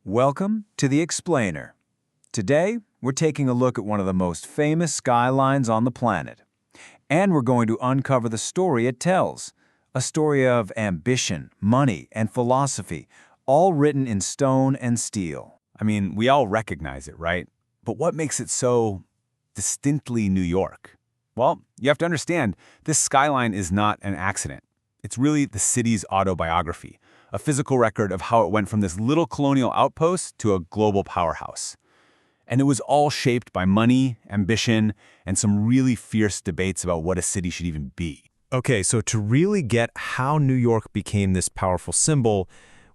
Welcome to The Explainer. Today, we're taking a look at one of the most famous skylines on the planet. And we're going to uncover the story it tells. A story of ambition, money, and philosophy, all written in stone and steel. I mean, we all recognize it, right? But what makes it so distinctly New York? Well, you have to understand, this skyline is not an accident. It's really the city's autobiography, a physical record of how it went from this little colonial outpost to a global powerhouse. And it was all shaped by money, ambition, and some really fierce debates about what a city should even be. Okay, so to really get how New York became this powerful symbol,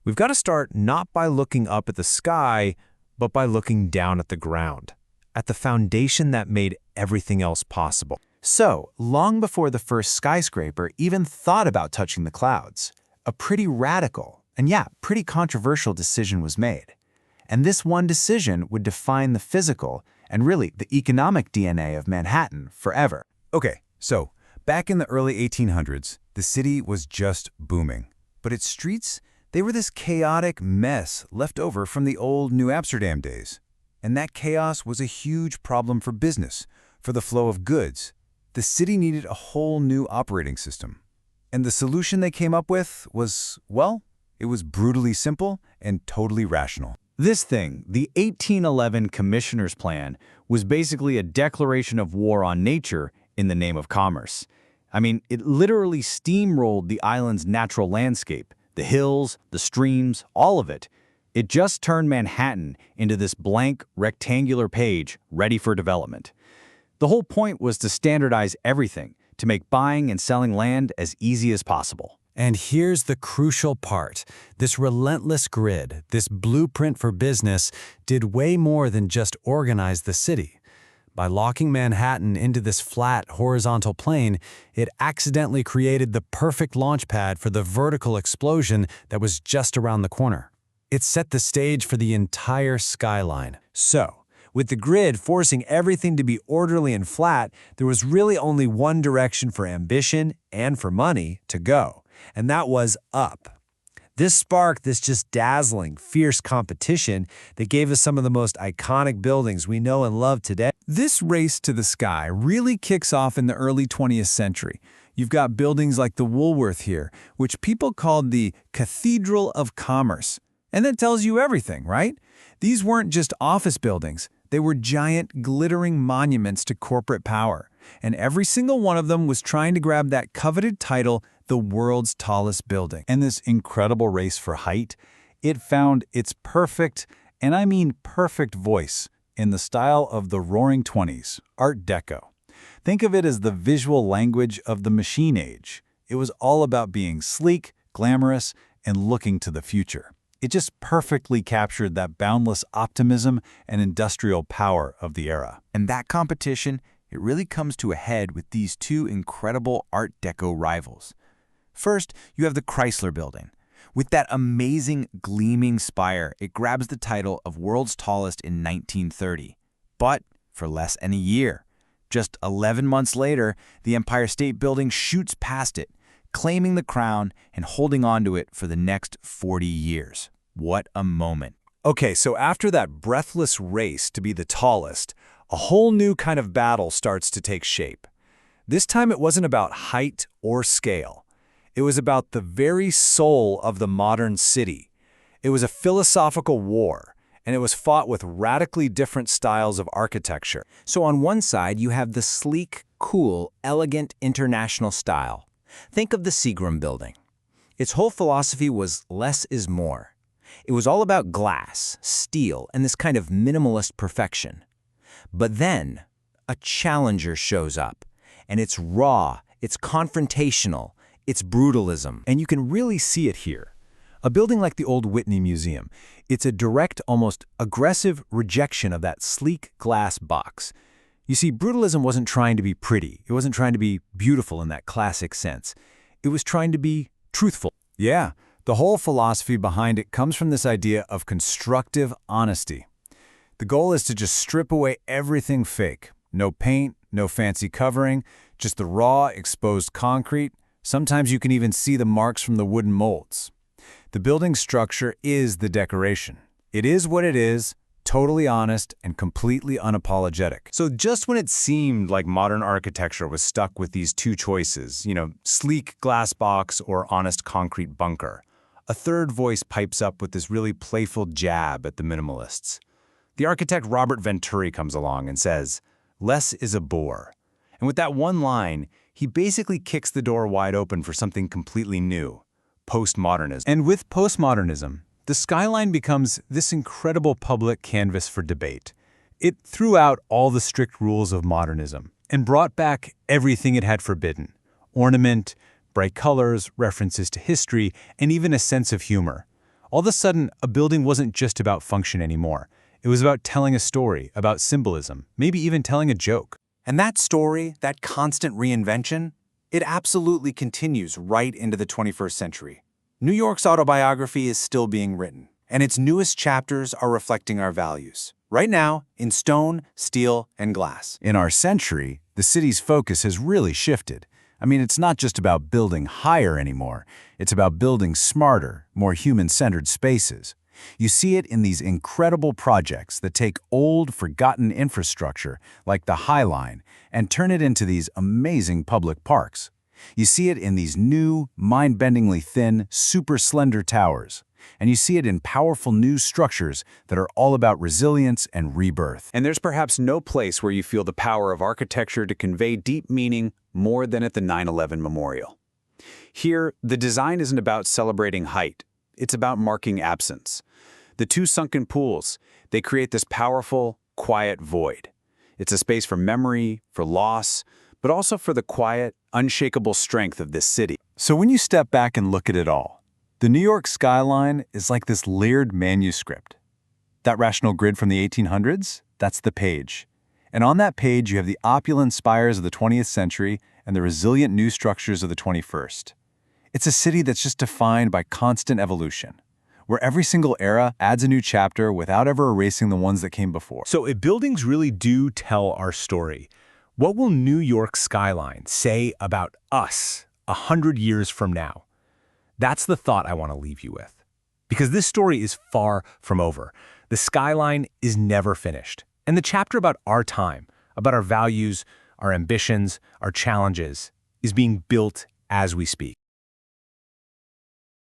we've got to start not by looking up at the sky, but by looking down at the ground, at the foundation that made everything else possible. So, long before the first skyscraper even thought about touching the clouds, a pretty radical and pretty controversial decision was made. And this one decision would define the physical and really the economic DNA of Manhattan forever. Okay, so back in the early 1800s, the city was just booming. But its streets, they were this chaotic mess left over from the old New Amsterdam days. And that chaos was a huge problem for business, for the flow of goods. The city needed a whole new operating system. And the solution they came up with was, well, it was brutally simple and totally rational. This thing, the 1811 Commissioner's Plan, was basically a declaration of war on nature in the name of commerce. I mean, it literally steamrolled the island's natural landscape, the hills, the streams, all of it. It just turned Manhattan into this blank, rectangular page ready for development. The whole point was to standardize everything, to make buying and selling land as easy as possible. And here's the crucial part. This relentless grid, this blueprint for business, did way more than just organize the city. By locking Manhattan into this flat, horizontal plane, it accidentally created the perfect launch pad for the vertical explosion that was just around the corner. It set the stage for the entire skyline. So, with the grid forcing everything to be orderly and flat, there was really only one direction for ambition and for money to go, and that was up. This sparked this just dazzling, fierce competition that gave us some of the most iconic buildings we know and love today. This race to the sky really kicks off in the early 20th century. You've got buildings like the Woolworth here, which people called the Cathedral of Commerce. And that tells you everything, right? These weren't just office buildings. They were giant, glittering monuments to corporate power. And every single one of them was trying to grab that coveted title, the world's tallest building. And this incredible race for height, it found its perfect, and I mean perfect voice, in the style of the Roaring Twenties, Art Deco. Think of it as the visual language of the machine age. It was all about being sleek, glamorous, and looking to the future. It just perfectly captured that boundless optimism and industrial power of the era. And that competition, it really comes to a head with these two incredible Art Deco rivals. First, you have the Chrysler Building. With that amazing gleaming spire, it grabs the title of world's tallest in 1930. But for less than a year. Just 11 months later, the Empire State Building shoots past it, claiming the crown and holding on to it for the next 40 years. What a moment. Okay, so after that breathless race to be the tallest, a whole new kind of battle starts to take shape. This time it wasn't about height or scale. It was about the very soul of the modern city. It was a philosophical war, and it was fought with radically different styles of architecture. So on one side, you have the sleek, cool, elegant international style. Think of the Seagram Building. Its whole philosophy was less is more. It was all about glass, steel, and this kind of minimalist perfection. But then, a challenger shows up, and it's raw, it's confrontational, it's brutalism. And you can really see it here. A building like the old Whitney Museum, it's a direct, almost aggressive rejection of that sleek glass box. You see, brutalism wasn't trying to be pretty. It wasn't trying to be beautiful in that classic sense. It was trying to be truthful. Yeah, the whole philosophy behind it comes from this idea of constructive honesty. The goal is to just strip away everything fake. No paint, no fancy covering, just the raw, exposed concrete. Sometimes you can even see the marks from the wooden molds. The building structure is the decoration. It is what it is, totally honest and completely unapologetic. So just when it seemed like modern architecture was stuck with these two choices, sleek glass box or honest concrete bunker, a third voice pipes up with this really playful jab at the minimalists. The architect Robert Venturi comes along and says, "Less is a bore." And with that one line, he basically kicks the door wide open for something completely new, postmodernism. And with postmodernism, the skyline becomes this incredible public canvas for debate. It threw out all the strict rules of modernism and brought back everything it had forbidden: ornament, bright colors, references to history, and even a sense of humor. All of a sudden, a building wasn't just about function anymore. It was about telling a story, about symbolism, maybe even telling a joke. And that story, that constant reinvention, it absolutely continues right into the 21st century. New York's autobiography is still being written, and its newest chapters are reflecting our values. Right now, in stone, steel, and glass. In our century, the city's focus has really shifted. It's not just about building higher anymore. It's about building smarter, more human-centered spaces. You see it in these incredible projects that take old, forgotten infrastructure, like the High Line, and turn it into these amazing public parks. You see it in these new, mind-bendingly thin, super slender towers. And you see it in powerful new structures that are all about resilience and rebirth. And there's perhaps no place where you feel the power of architecture to convey deep meaning more than at the 9/11 Memorial. Here, the design isn't about celebrating height. It's about marking absence. The two sunken pools, they create this powerful, quiet void. It's a space for memory, for loss, but also for the quiet, unshakable strength of this city. So when you step back and look at it all, the New York skyline is like this layered manuscript. That rational grid from the 1800s, that's the page. And on that page, you have the opulent spires of the 20th century and the resilient new structures of the 21st. It's a city that's just defined by constant evolution, where every single era adds a new chapter without ever erasing the ones that came before. So if buildings really do tell our story, what will New York skyline say about us 100 years from now? That's the thought I want to leave you with. Because this story is far from over. The skyline is never finished. And the chapter about our time, about our values, our ambitions, our challenges, is being built as we speak.